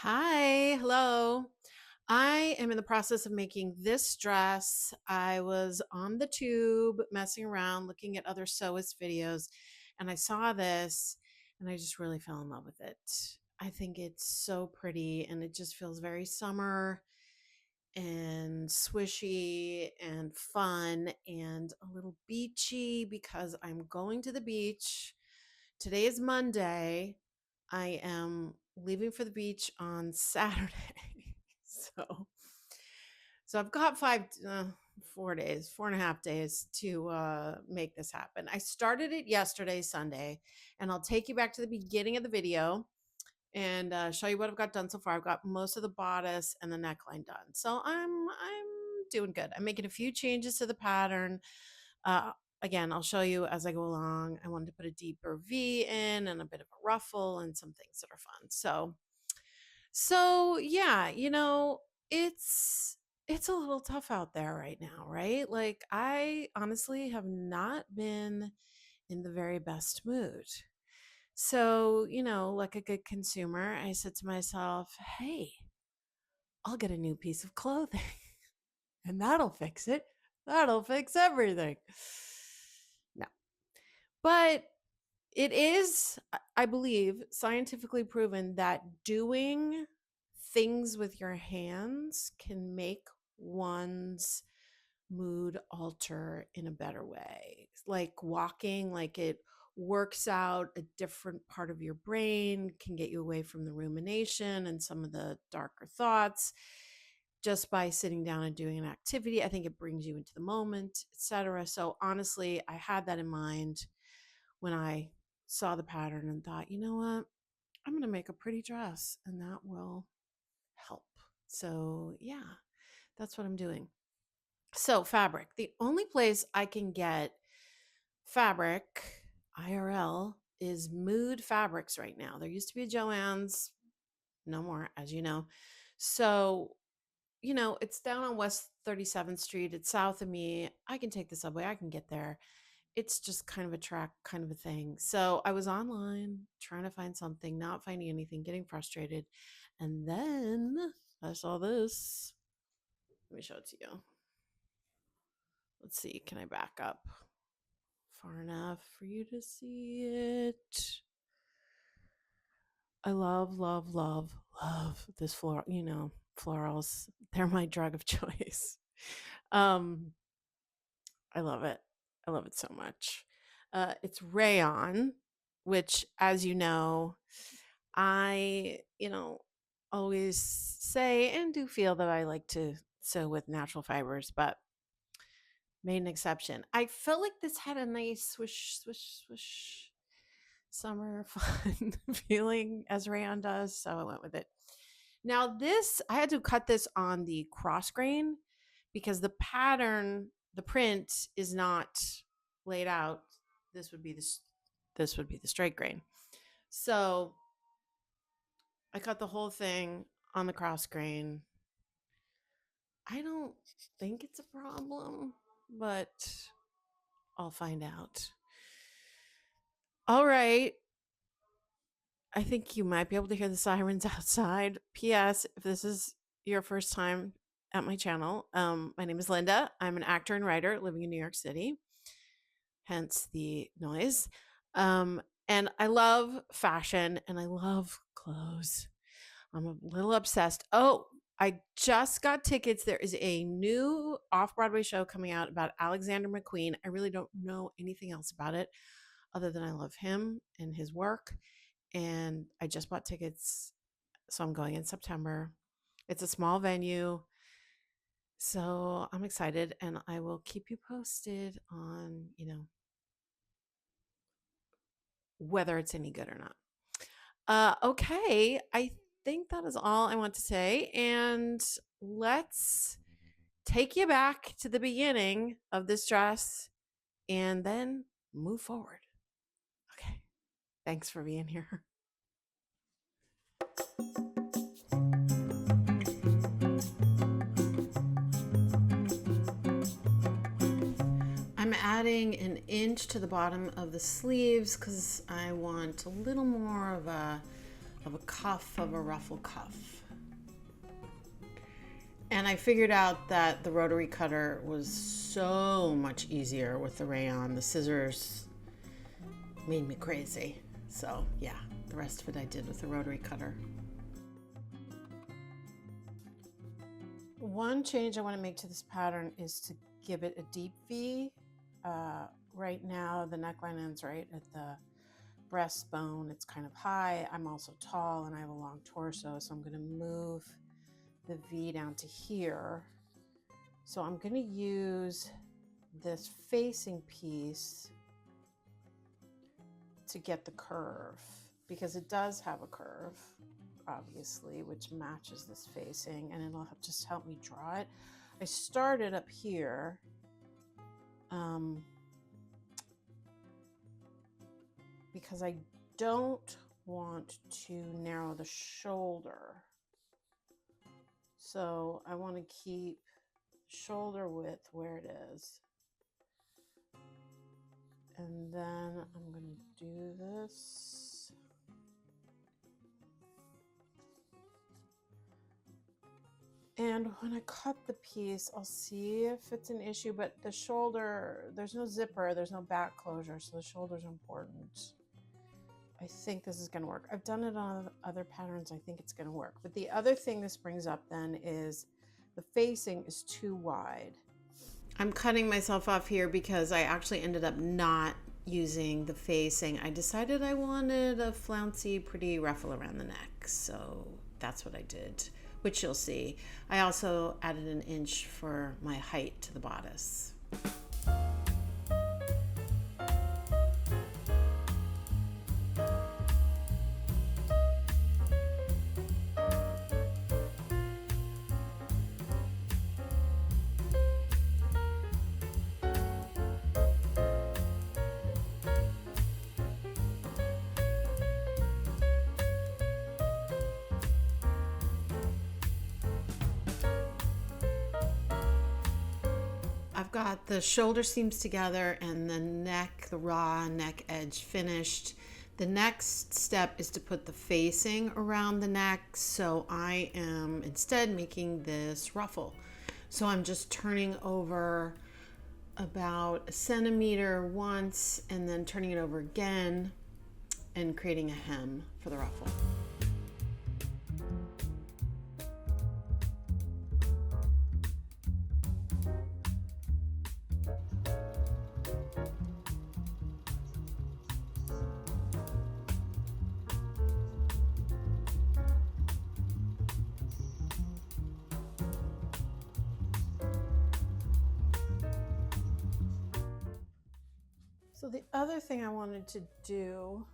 Hi, hello. I am in the process of making this dress. I was on the tube messing around, looking at other sewist videos, and I saw this and I just really fell in love with it. I think it's so pretty and it just feels very summer and swishy and fun and a little beachy because I'm going to the beach. Today is Monday. I am leaving for the beach on Saturday. So I've got 4 days, 4.5 days to make this happen. I started it yesterday, Sunday, and I'll take you back to the beginning of the video and show you what I've got done so far. I've got most of the bodice and the neckline done. So I'm doing good. I'm making a few changes to the pattern. Uh, Again, I'll show you as I go along. I wanted to put a deeper V in and a bit of a ruffle and some things that are fun. So yeah, it's a little tough out there right now, right? Like I honestly have not been in the very best mood. So, like a good consumer, I said to myself, hey, I'll get a new piece of clothing and that'll fix it. That'll fix everything. No. But it is, I believe, scientifically proven that doing things with your hands can make one's mood alter in a better way. Like walking, like it works out a different part of your brain, can get you away from the rumination and some of the darker thoughts just by sitting down and doing an activity. I think it brings you into the moment, etc. So honestly, I had that in mind when I saw the pattern and thought, you know what? I'm going to make a pretty dress and that will help. So, yeah, that's what I'm doing. So, fabric. The only place I can get fabric IRL is Mood Fabrics right now. There used to be a Joann's, no more, as you know. So, it's down on West 37th Street. It's south of me. I can take the subway, I can get there. It's just kind of a track, kind of a thing. So I was online trying to find something, not finding anything, getting frustrated. And then I saw this. Let me show it to you. Let's see. Can I back up far enough for you to see it? I love, love, love, love this floral, florals. They're my drug of choice. Um, I love it. I love it so much. It's rayon, which, as you know, I, always say and do feel that I like to sew with natural fibers, but made an exception. I felt like this had a nice swish, swish, swish summer fun feeling as rayon does, so I went with it. Now this, I had to cut this on the cross grain because the pattern, the print is not laid out. This would be the straight grain. So I cut the whole thing on the cross grain. I don't think it's a problem, but I'll find out. All right. I think you might be able to hear the sirens outside. P.S. If this is your first time at my channel, my name is Linda. I'm an actor and writer living in New York City, hence the noise. And I love fashion and I love clothes. I'm a little obsessed. Oh, I just got tickets. There is a new off-Broadway show coming out about Alexander McQueen. I really don't know anything else about it other than I love him and his work. And I just bought tickets. So I'm going in September. It's a small venue. So I'm excited and I will keep you posted on, whether it's any good or not. Okay. I think that is all I want to say. And let's take you back to the beginning of this dress and then move forward. Okay. Thanks for being here. I'm adding an inch to the bottom of the sleeves because I want a little more of a of a cuff of a ruffle cuff. And I figured out that the rotary cutter was so much easier with the rayon. The scissors made me crazy. So yeah, the rest of it I did with the rotary cutter. One change I want to make to this pattern is to give it a deep V. Right now the neckline ends right at the breastbone. It's kind of high. I'm also tall and I have a long torso, so I'm going to move the V down to here. So I'm going to use this facing piece to get the curve, because it does have a curve, obviously, which matches this facing, and it'll just help me draw it. I started up here. Because I don't want to narrow the shoulder. So I want to keep shoulder width where it is. And then I'm going to do this. And when I cut the piece, I'll see if it's an issue, but the shoulder, there's no zipper, there's no back closure, so the shoulder's important. I think this is going to work. I've done it on other patterns. I think it's going to work. But the other thing this brings up then is the facing is too wide. I'm cutting myself off here because I actually ended up not using the facing. I decided I wanted a flouncy, pretty ruffle around the neck. So that's what I did, which you'll see. I also added an inch for my height to the bodice. I've got the shoulder seams together and the neck, the raw neck edge finished. The next step is to put the facing around the neck. So I am instead making this ruffle. So I'm just turning over about 1 centimeter once and then turning it over again and creating a hem for the ruffle. So the other thing I wanted to do,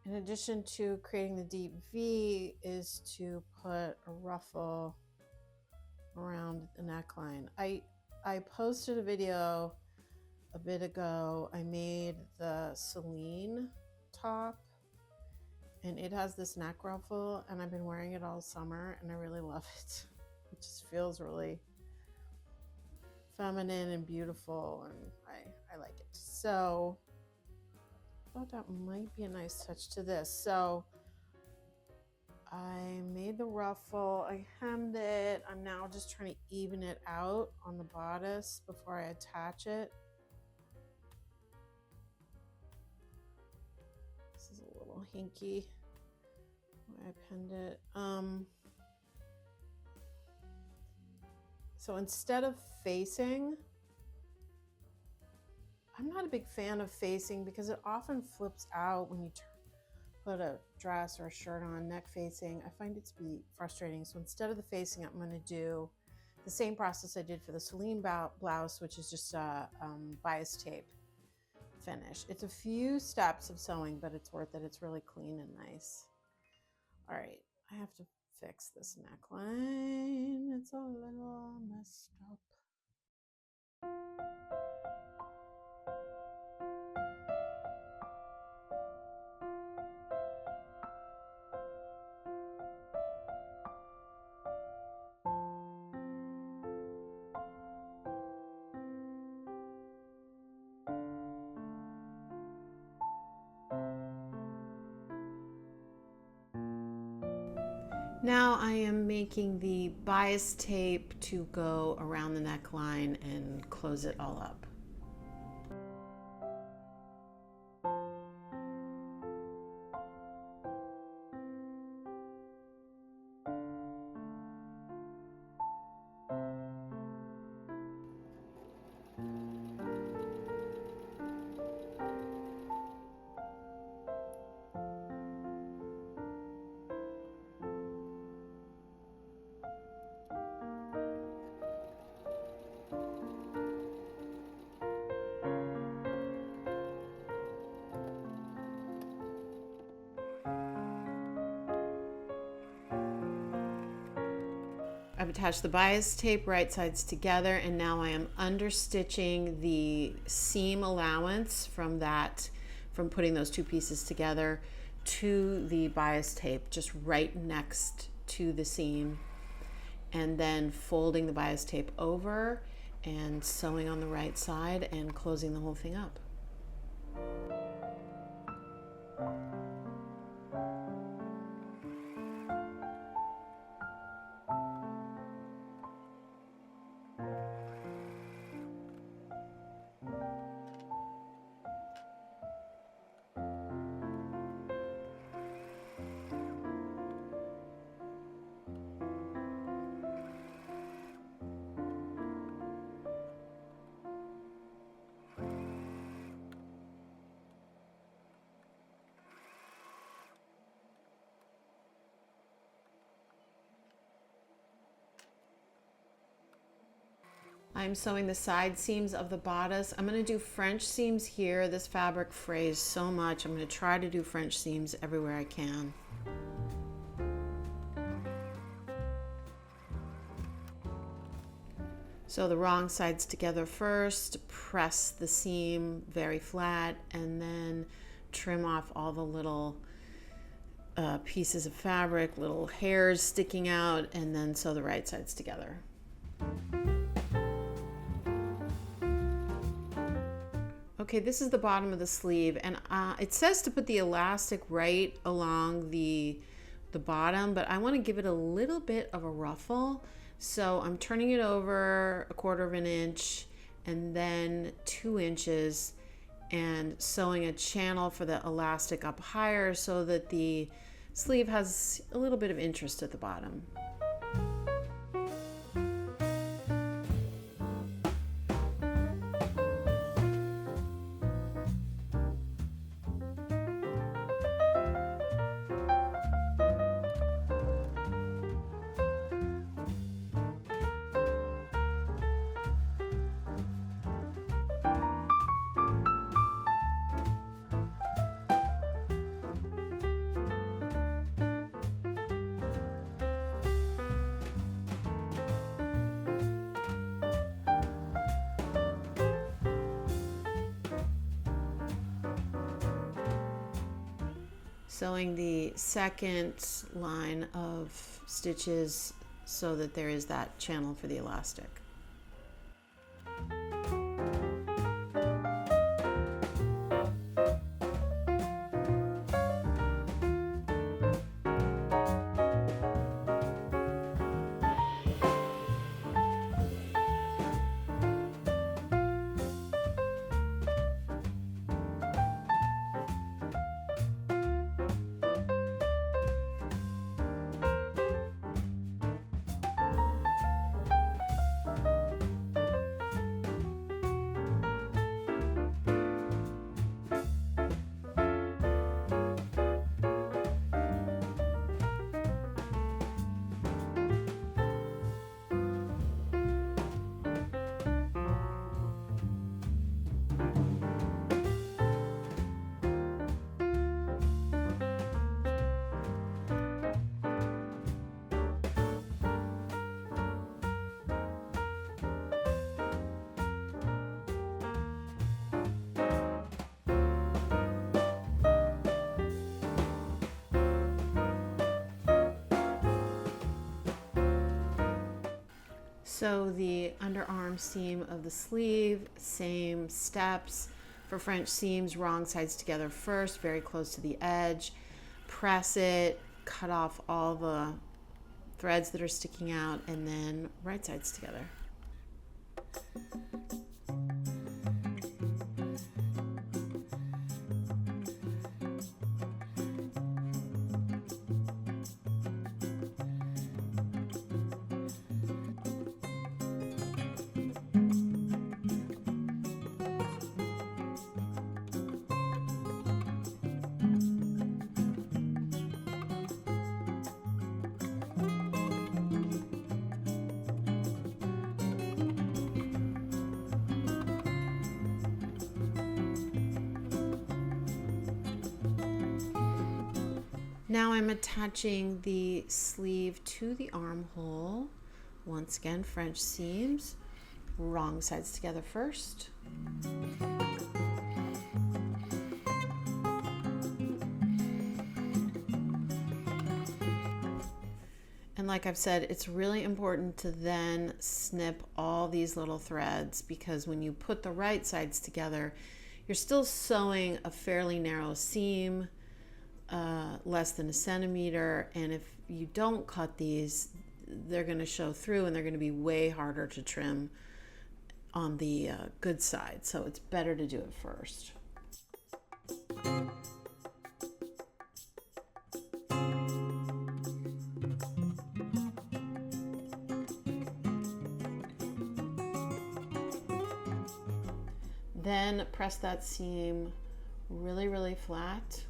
in addition to creating the deep V, is to put a ruffle around the neckline. I posted a video a bit ago. I made the Celine top, and it has this neck ruffle, and I've been wearing it all summer, and I really love it. It just feels really feminine and beautiful, and I like it. So I thought that might be a nice touch to this. So I made the ruffle, I hemmed it. I'm now just trying to even it out on the bodice before I attach it. This is a little hinky when I pinned it. So instead of facing, I'm not a big fan of facing because it often flips out when you put a dress or a shirt on neck facing. I find it to be frustrating. So instead of the facing, I'm going to do the same process I did for the Celine blouse, which is just a bias tape finish. It's a few steps of sewing, but it's worth it. It's really clean and nice. All right, I have to fix this neckline. It's a little messed up. Now I am making the bias tape to go around the neckline and close it all up. I've attached the bias tape right sides together, and now I am understitching the seam allowance from putting those two pieces together to the bias tape, just right next to the seam, and then folding the bias tape over and sewing on the right side and closing the whole thing up. I'm sewing the side seams of the bodice. I'm going to do French seams here. This fabric frays so much. I'm going to try to do French seams everywhere I can. Sew the wrong sides together first, press the seam very flat, and then trim off all the little pieces of fabric, little hairs sticking out, and then sew the right sides together. Okay, this is the bottom of the sleeve, and it says to put the elastic right along the bottom, but I want to give it a little bit of a ruffle. So I'm turning it over 1/4 of an inch and then 2 inches and sewing a channel for the elastic up higher so that the sleeve has a little bit of interest at the bottom. Sewing the second line of stitches so that there is that channel for the elastic. Sew the underarm seam of the sleeve, same steps. For French seams, wrong sides together first, very close to the edge. Press it, cut off all the threads that are sticking out, and then right sides together. Now I'm attaching the sleeve to the armhole. Once again, French seams, wrong sides together first. And like I've said, it's really important to then snip all these little threads, because when you put the right sides together, you're still sewing a fairly narrow seam, less than a centimeter, and if you don't cut these, they're going to show through and they're going to be way harder to trim on the good side. So it's better to do it first. Then press that seam really, really flat.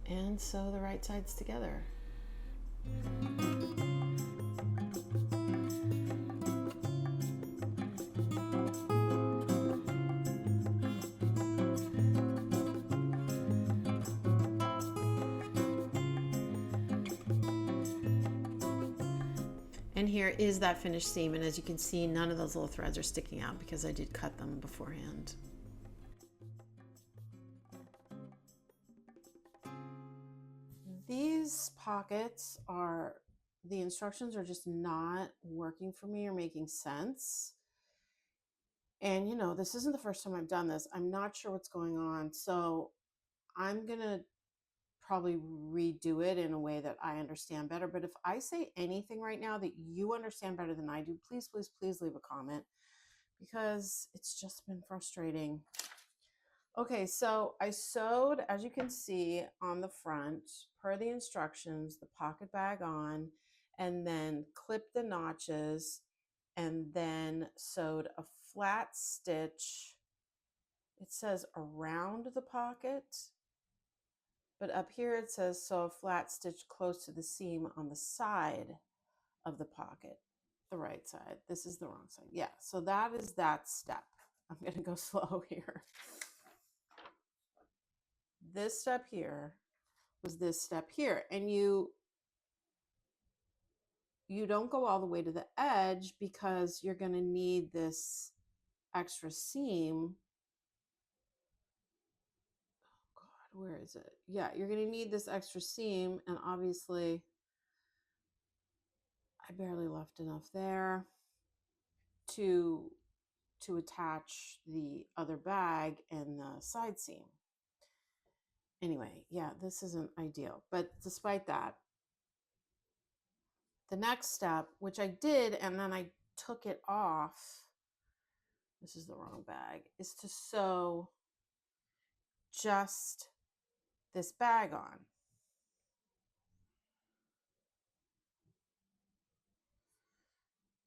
And sew the right sides together. And here is that finished seam, and as you can see, none of those little threads are sticking out because I did cut them beforehand. These pockets are, the instructions are just not working for me or making sense. And you know, this isn't the first time I've done this. I'm not sure what's going on. So I'm gonna probably redo it in a way that I understand better. But if I say anything right now that you understand better than I do, please, please, please leave a comment, because it's just been frustrating. Okay, so I sewed, as you can see on the front, per the instructions, the pocket bag on, and then clipped the notches, and then sewed a flat stitch. It says around the pocket, but up here it says sew a flat stitch close to the seam on the side of the pocket, the right side. This is the wrong side. Yeah, so that is that step. I'm going to go slow here. This step here was this step here, and you don't go all the way to the edge because you're going to need this extra seam. Oh God, where is it? Yeah, you're going to need this extra seam, and obviously I barely left enough there to attach the other bag and the side seam. Anyway, yeah, this isn't ideal, but despite that, the next step, which I did and then I took it off, this is the wrong bag, is to sew just this bag on.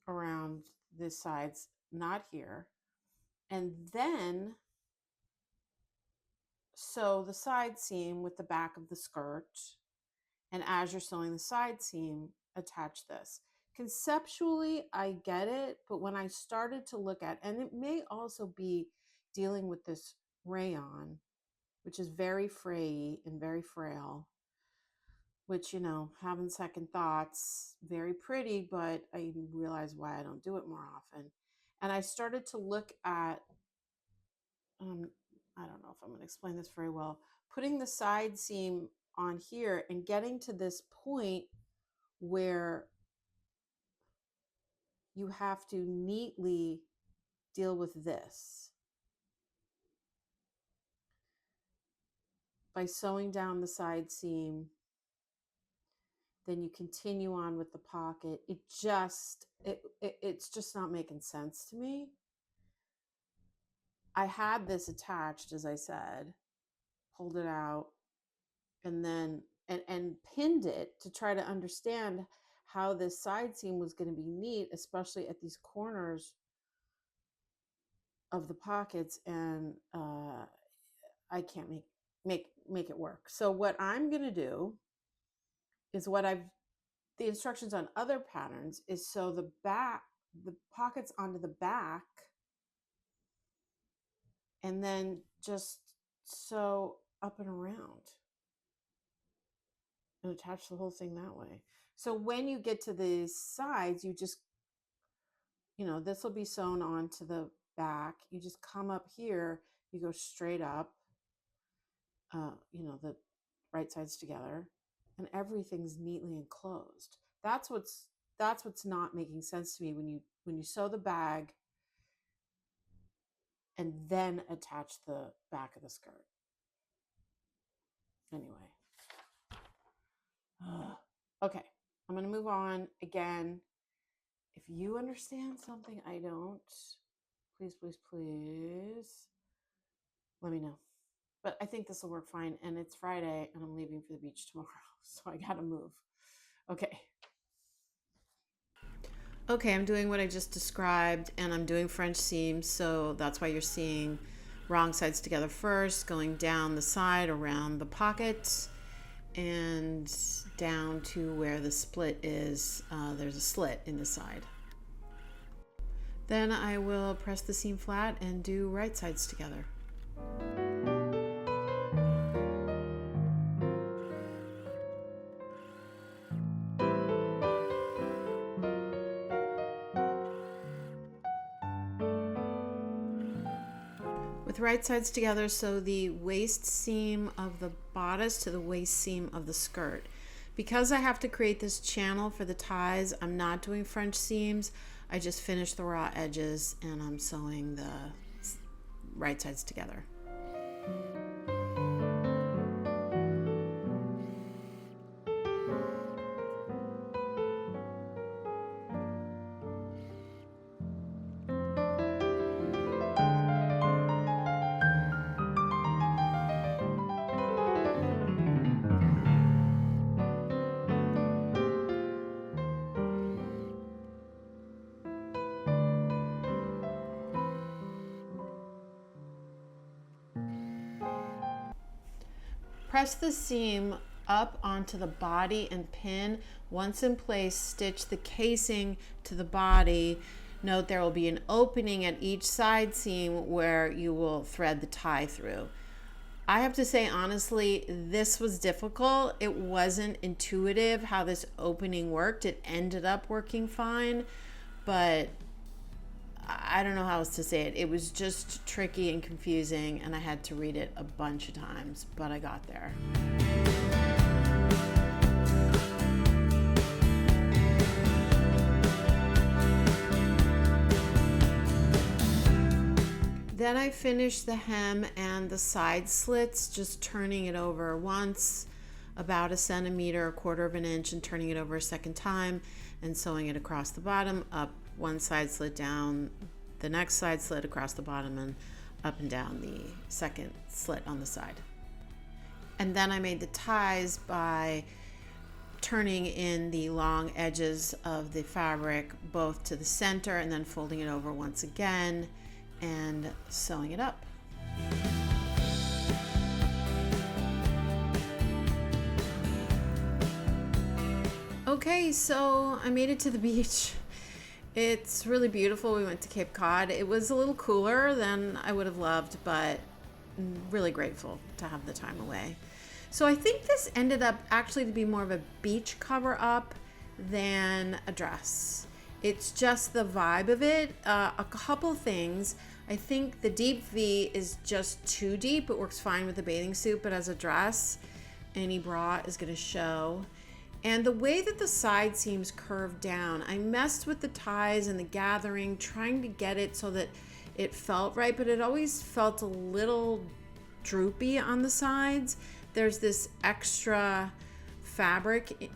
Around this sides, not here. And then sew the side seam with the back of the skirt. And as you're sewing the side seam, attach this. Conceptually, I get it, but when I started to look at, and it may also be dealing with this rayon, which is very frayy and very frail, which, you know, having second thoughts, very pretty, but I realize why I don't do it more often. And I started to look at, I don't know if I'm going to explain this very well, putting the side seam on here and getting to this point where you have to neatly deal with this. by sewing down the side seam, then you continue on with the pocket. It's just not making sense to me. I had this attached, as I said, pulled it out, and then and pinned it to try to understand how this side seam was going to be neat, especially at these corners of the pockets, and I can't make it work. So what I'm going to do is the instructions on other patterns is sew the pockets onto the back, and then just sew up and around and attach the whole thing that way. So when you get to the sides, you just, this will be sewn onto the back. You just come up here, you go straight up, the right sides together, and everything's neatly enclosed. That's what's not making sense to me when you sew the bag and then attach the back of the skirt. Anyway. Okay, I'm going to move on. Again, if you understand something I don't, please, please, please let me know. But I think this will work fine. And it's Friday and I'm leaving for the beach tomorrow. So I got to move. Okay. Okay, I'm doing what I just described, and I'm doing French seams. So that's why you're seeing wrong sides together first, going down the side around the pockets and down to where the split is. There's a slit in the side. Then I will press the seam flat and do right sides together. With right sides together, sew the waist seam of the bodice to the waist seam of the skirt. Because I have to create this channel for the ties, I'm not doing French seams. I just finished the raw edges and I'm sewing the right sides together. Press the seam up onto the body and pin. Once in place, stitch the casing to the body. Note there will be an opening at each side seam where you will thread the tie through. I have to say, honestly, this was difficult. It wasn't intuitive how this opening worked. It ended up working fine, but I don't know how else to say it. It was just tricky and confusing, and I had to read it a bunch of times, but I got there. Then I finished the hem and the side slits, just turning it over once, about 1 centimeter, 1/4 of an inch, and turning it over a second time and sewing it across the bottom, up one side slit, down the next side slit, across the bottom, and up and down the second slit on the side. And then I made the ties by turning in the long edges of the fabric both to the center and then folding it over once again and sewing it up. Okay, so I made it to the beach. It's really beautiful. We went to Cape Cod. It was a little cooler than I would have loved, but really grateful to have the time away. So I think this ended up actually to be more of a beach cover up than a dress. It's just the vibe of it. A couple things. I think the deep V is just too deep. It works fine with a bathing suit, but as a dress, any bra is going to show. And the way that the side seams curve down, I messed with the ties and the gathering, trying to get it so that it felt right, but it always felt a little droopy on the sides there's this extra fabric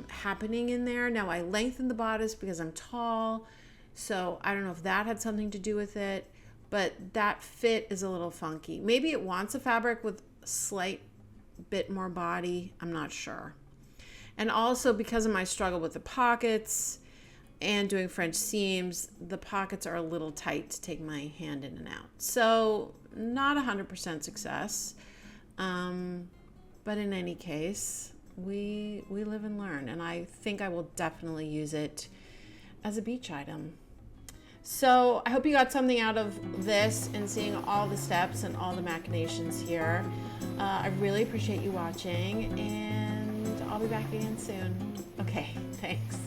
happening in there. Now I lengthened the bodice because I'm tall, so I don't know if that had something to do with it, but that fit is a little funky. Maybe it wants a fabric with a slight bit more body, I'm not sure. And also because of my struggle with the pockets and doing French seams, the pockets are a little tight to take my hand in and out. So not 100% success. But in any case, we live and learn, and I think I will definitely use it as a beach item. So I hope you got something out of this and seeing all the steps and all the machinations here. I really appreciate you watching, and I'll be back again soon. Okay, thanks.